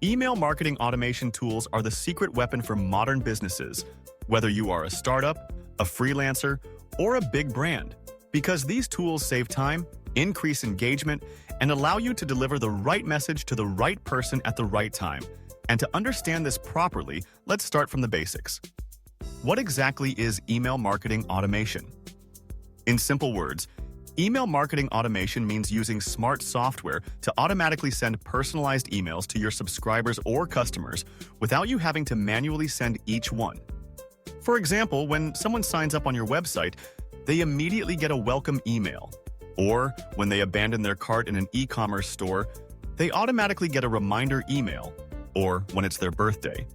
Email marketing automation tools are the secret weapon for modern businesses, whether you are a startup, a freelancer, or a big brand, because these tools save time, increase engagement, and allow you to deliver the right message to the right person at the right time. And to understand this properly, let's start from the basics. What exactly is email marketing automation? In simple words, email marketing automation means using smart software to automatically send personalized emails to your subscribers or customers without you having to manually send each one. For example, when someone signs up on your website, they immediately get a welcome email. Or when they abandon their cart in an e-commerce store, they automatically get a reminder email. Or when it's their birthday,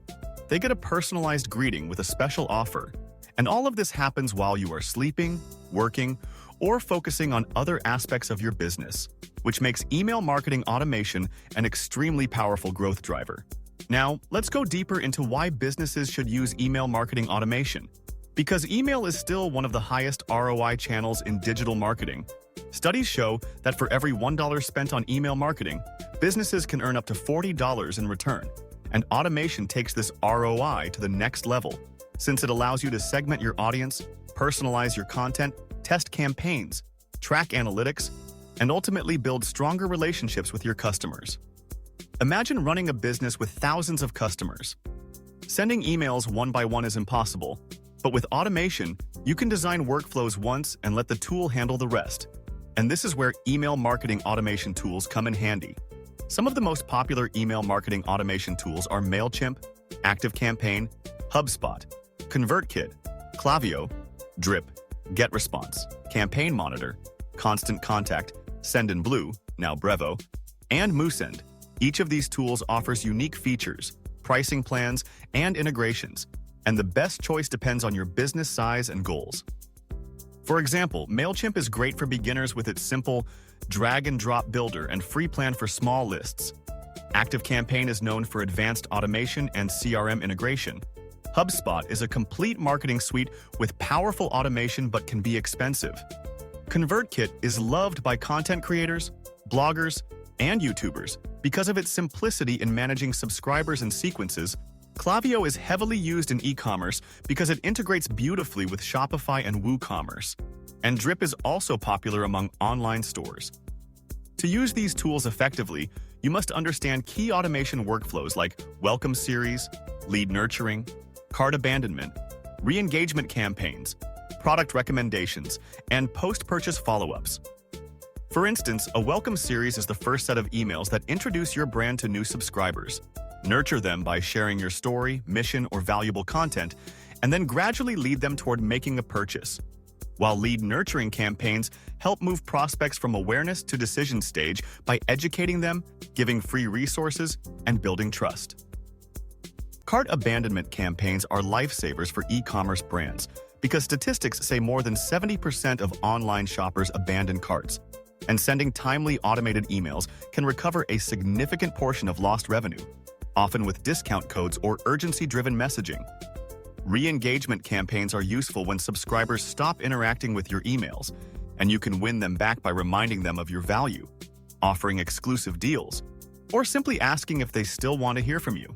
they get a personalized greeting with a special offer. And all of this happens while you are sleeping, working, or focusing on other aspects of your business, which makes email marketing automation an extremely powerful growth driver. Now, let's go deeper into why businesses should use email marketing automation. Because email is still one of the highest ROI channels in digital marketing. Studies show that for every $1 spent on email marketing, businesses can earn up to $40 in return. And automation takes this ROI to the next level, since it allows you to segment your audience, personalize your content, test campaigns, track analytics, and ultimately build stronger relationships with your customers. Imagine running a business with thousands of customers. Sending emails one by one is impossible, but with automation, you can design workflows once and let the tool handle the rest. And this is where email marketing automation tools come in handy. Some of the most popular email marketing automation tools are MailChimp, ActiveCampaign, HubSpot, ConvertKit, Klaviyo, Drip, GetResponse, Campaign Monitor, Constant Contact, Sendinblue, now Brevo, and Moosend. Each of these tools offers unique features, pricing plans, and integrations, and the best choice depends on your business size and goals. For example, MailChimp is great for beginners with its simple drag-and-drop builder and free plan for small lists. ActiveCampaign is known for advanced automation and CRM integration. HubSpot is a complete marketing suite with powerful automation but can be expensive. ConvertKit is loved by content creators, bloggers, and YouTubers because of its simplicity in managing subscribers and sequences. Klaviyo is heavily used in e-commerce because it integrates beautifully with Shopify and WooCommerce. And Drip is also popular among online stores. To use these tools effectively, you must understand key automation workflows like welcome series, lead nurturing, cart abandonment, re-engagement campaigns, product recommendations, and post-purchase follow-ups. For instance, a welcome series is the first set of emails that introduce your brand to new subscribers. Nurture them by sharing your story, mission, or valuable content, and then gradually lead them toward making a purchase. While lead nurturing campaigns help move prospects from awareness to decision stage by educating them, giving free resources, and building trust. Cart abandonment campaigns are lifesavers for e-commerce brands because statistics say more than 70% of online shoppers abandon carts, and sending timely automated emails can recover a significant portion of lost revenue, often with discount codes or urgency-driven messaging. Re-engagement campaigns are useful when subscribers stop interacting with your emails, and you can win them back by reminding them of your value, offering exclusive deals, or simply asking if they still want to hear from you.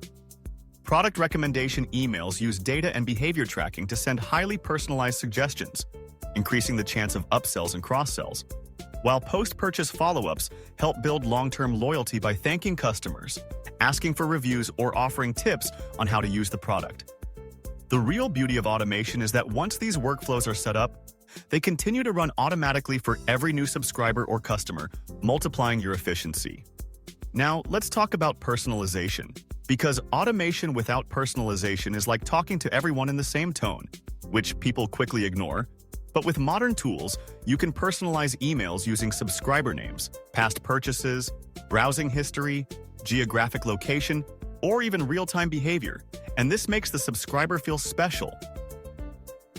Product recommendation emails use data and behavior tracking to send highly personalized suggestions, increasing the chance of upsells and cross-sells, while post-purchase follow-ups help build long-term loyalty by thanking customers, asking for reviews, or offering tips on how to use the product. The real beauty of automation is that once these workflows are set up, they continue to run automatically for every new subscriber or customer, multiplying your efficiency. Now, let's talk about personalization, because automation without personalization is like talking to everyone in the same tone, which people quickly ignore. But with modern tools, you can personalize emails using subscriber names, past purchases, browsing history, geographic location, or even real-time behavior, and this makes the subscriber feel special.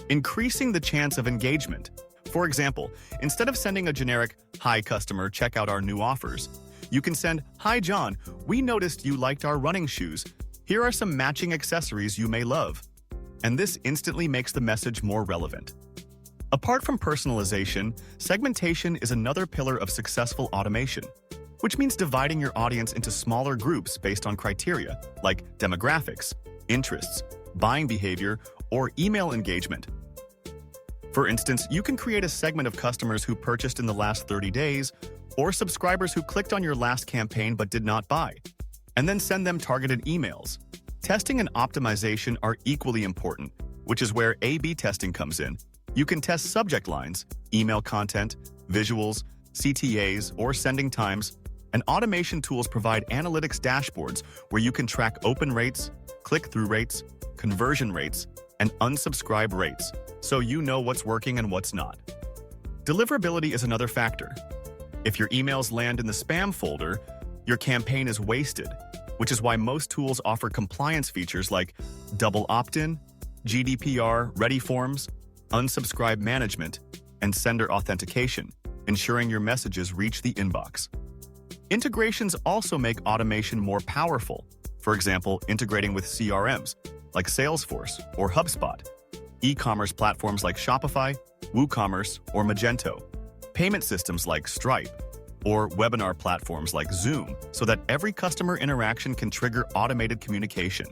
Increasing the chance of engagement. For example, instead of sending a generic, "Hi customer, check out our new offers," you can send, "Hi John, we noticed you liked our running shoes. Here are some matching accessories you may love." And this instantly makes the message more relevant. Apart from personalization, segmentation is another pillar of successful automation. which means dividing your audience into smaller groups based on criteria like demographics, interests, buying behavior, or email engagement. For instance, you can create a segment of customers who purchased in the last 30 days or subscribers who clicked on your last campaign but did not buy, and then send them targeted emails. Testing and optimization are equally important, which is where A/B testing comes in. You can test subject lines, email content, visuals, CTAs, or sending times, and automation tools provide analytics dashboards where you can track open rates, click-through rates, conversion rates, and unsubscribe rates, so you know what's working and what's not. Deliverability is another factor. If your emails land in the spam folder, your campaign is wasted, which is why most tools offer compliance features like double opt-in, GDPR-ready forms, unsubscribe management, and sender authentication, ensuring your messages reach the inbox. Integrations also make automation more powerful, for example, integrating with CRMs like Salesforce or HubSpot, e-commerce platforms like Shopify, WooCommerce, or Magento, payment systems like Stripe, or webinar platforms like Zoom so that every customer interaction can trigger automated communication.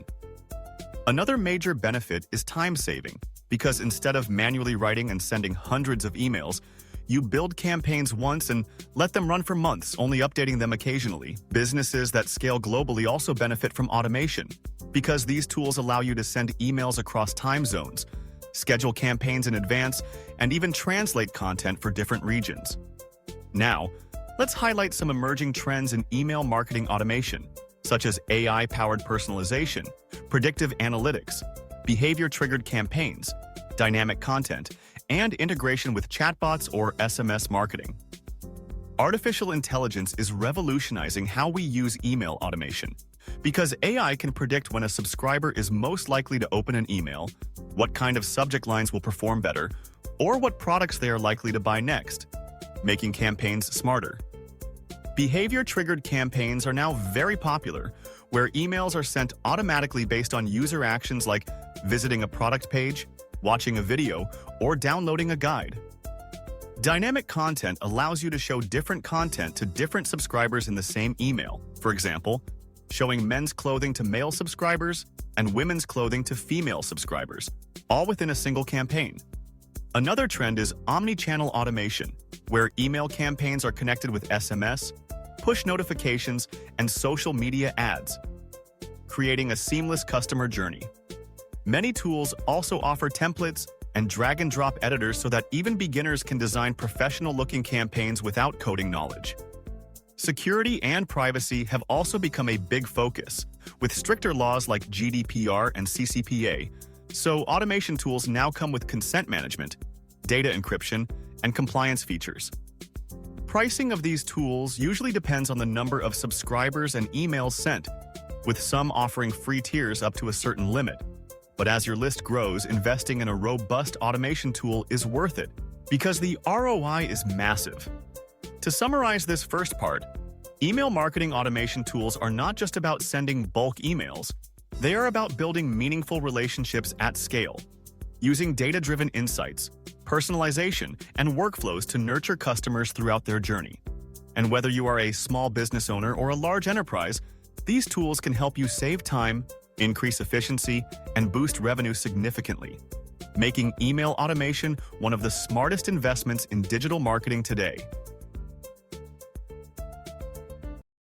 Another major benefit is time saving, because instead of manually writing and sending hundreds of emails, you build campaigns once and let them run for months, only updating them occasionally. Businesses that scale globally also benefit from automation, because these tools allow you to send emails across time zones, schedule campaigns in advance, and even translate content for different regions. Now, let's highlight some emerging trends in email marketing automation, such as AI-powered personalization, predictive analytics, behavior-triggered campaigns, dynamic content, and integration with chatbots or SMS marketing. Artificial intelligence is revolutionizing how we use email automation, because AI can predict when a subscriber is most likely to open an email, what kind of subject lines will perform better, or what products they are likely to buy next, making campaigns smarter. Behavior-triggered campaigns are now very popular, where emails are sent automatically based on user actions like visiting a product page, watching a video, or downloading a guide. Dynamic content allows you to show different content to different subscribers in the same email. For example, showing men's clothing to male subscribers and women's clothing to female subscribers, all within a single campaign. Another trend is omni-channel automation, where email campaigns are connected with SMS, push notifications, and social media ads, creating a seamless customer journey. Many tools also offer templates and drag-and-drop editors so that even beginners can design professional-looking campaigns without coding knowledge. Security and privacy have also become a big focus, with stricter laws like GDPR and CCPA, so automation tools now come with consent management, data encryption, and compliance features. Pricing of these tools usually depends on the number of subscribers and emails sent, with some offering free tiers up to a certain limit. But as your list grows, investing in a robust automation tool is worth it, because the ROI is massive. To summarize this first part, email marketing automation tools are not just about sending bulk emails. They are about building meaningful relationships at scale, using data-driven insights, personalization, and workflows to nurture customers throughout their journey. And whether you are a small business owner or a large enterprise, these tools can help you save time, increase efficiency, and boost revenue significantly, making email automation one of the smartest investments in digital marketing today.